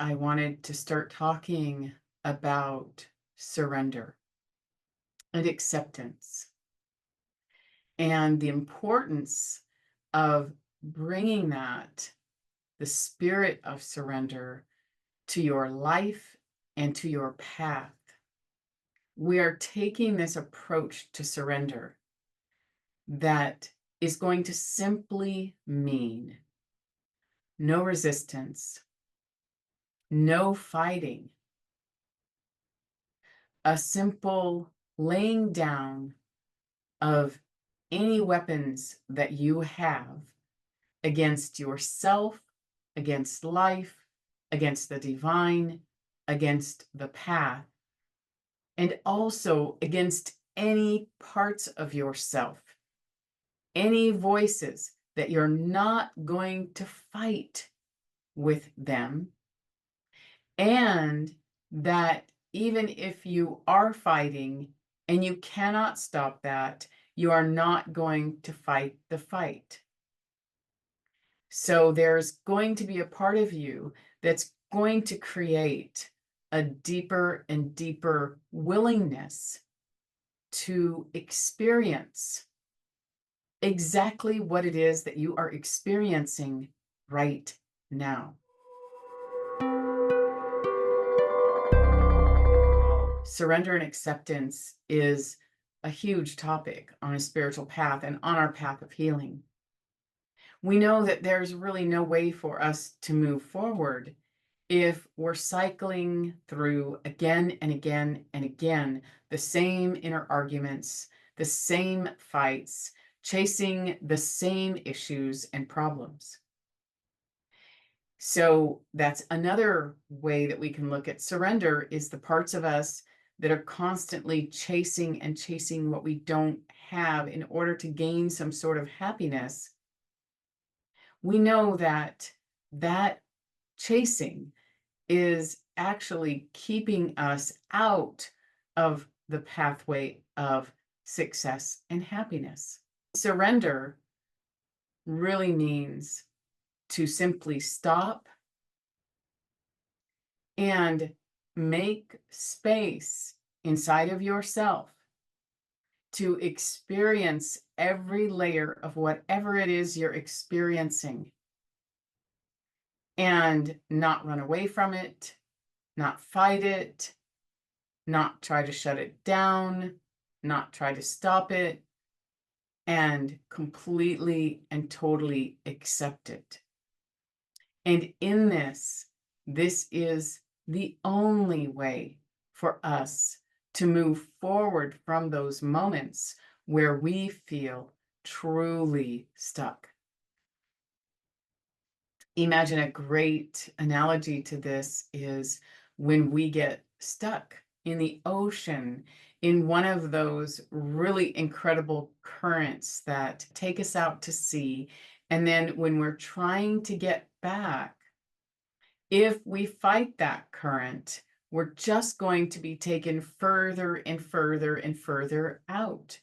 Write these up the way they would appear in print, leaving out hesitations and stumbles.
I wanted to start talking about surrender and acceptance and the importance of bringing the spirit of surrender, to your life and to your path. We are taking this approach to surrender that is going to simply mean no resistance, no fighting, a simple laying down of any weapons that you have against yourself, against life, against the divine, against the path, and also against any parts of yourself, any voices that you're not going to fight with them, and that even if you are fighting and you cannot stop that, you are not going to fight the fight. So there's going to be a part of you that's going to create a deeper and deeper willingness to experience exactly what it is that you are experiencing right now. Surrender and acceptance is a huge topic on a spiritual path and on our path of healing. We know that there's really no way for us to move forward if we're cycling through again and again and again the same inner arguments, the same fights, chasing the same issues and problems. So that's another way that we can look at surrender, is the parts of us that are constantly chasing and chasing what we don't have in order to gain some sort of happiness. We know that that chasing is actually keeping us out of the pathway of success and happiness. Surrender really means to simply stop and make space inside of yourself to experience every layer of whatever it is you're experiencing, and not run away from it, not fight it, not try to shut it down, not try to stop it, and completely and totally accept it. And in this is the only way for us to move forward from those moments where we feel truly stuck. Imagine a great analogy to this is when we get stuck in the ocean, in one of those really incredible currents that take us out to sea. And then when we're trying to get back, if we fight that current, we're just going to be taken further and further and further out.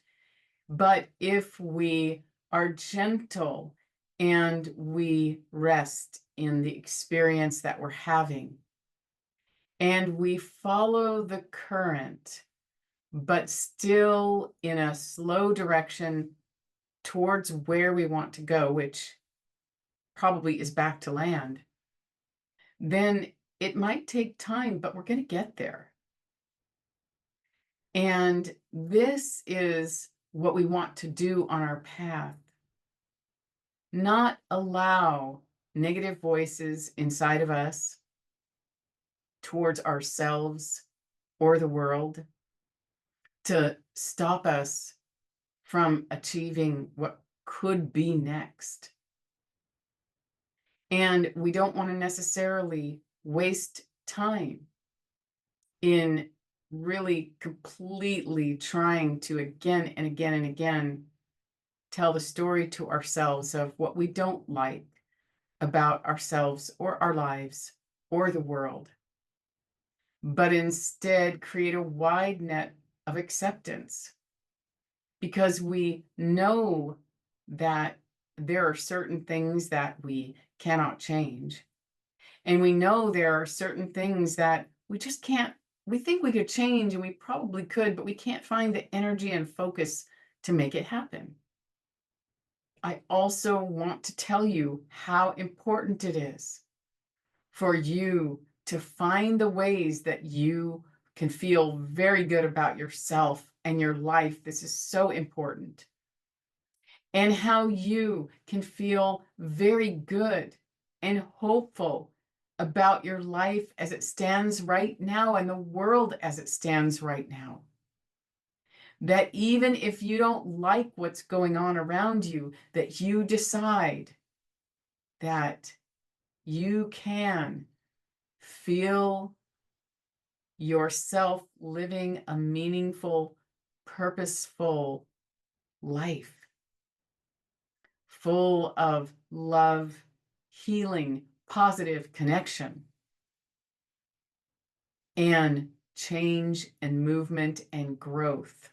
But if we are gentle and we rest in the experience that we're having, and we follow the current, but still in a slow direction towards where we want to go, which probably is back to land, then it might take time, but we're going to get there. And this is what we want to do on our path. Not allow negative voices inside of us towards ourselves or the world to stop us from achieving what could be next. And we don't want to necessarily waste time in really completely trying to again and again and again tell the story to ourselves of what we don't like about ourselves or our lives or the world, but instead create a wide net of acceptance, because we know that there are certain things that we cannot change, And we know there are certain things that we just can't, we think we could change and we probably could, but we can't find the energy and focus to make it happen. I also want to tell you how important it is for you to find the ways that you can feel very good about yourself and your life. This is so important. And how you can feel very good and hopeful about your life as it stands right now and the world as it stands right now. That even if you don't like what's going on around you, that you decide that you can feel yourself living a meaningful, purposeful life full of love, healing, positive connection, and change and movement and growth.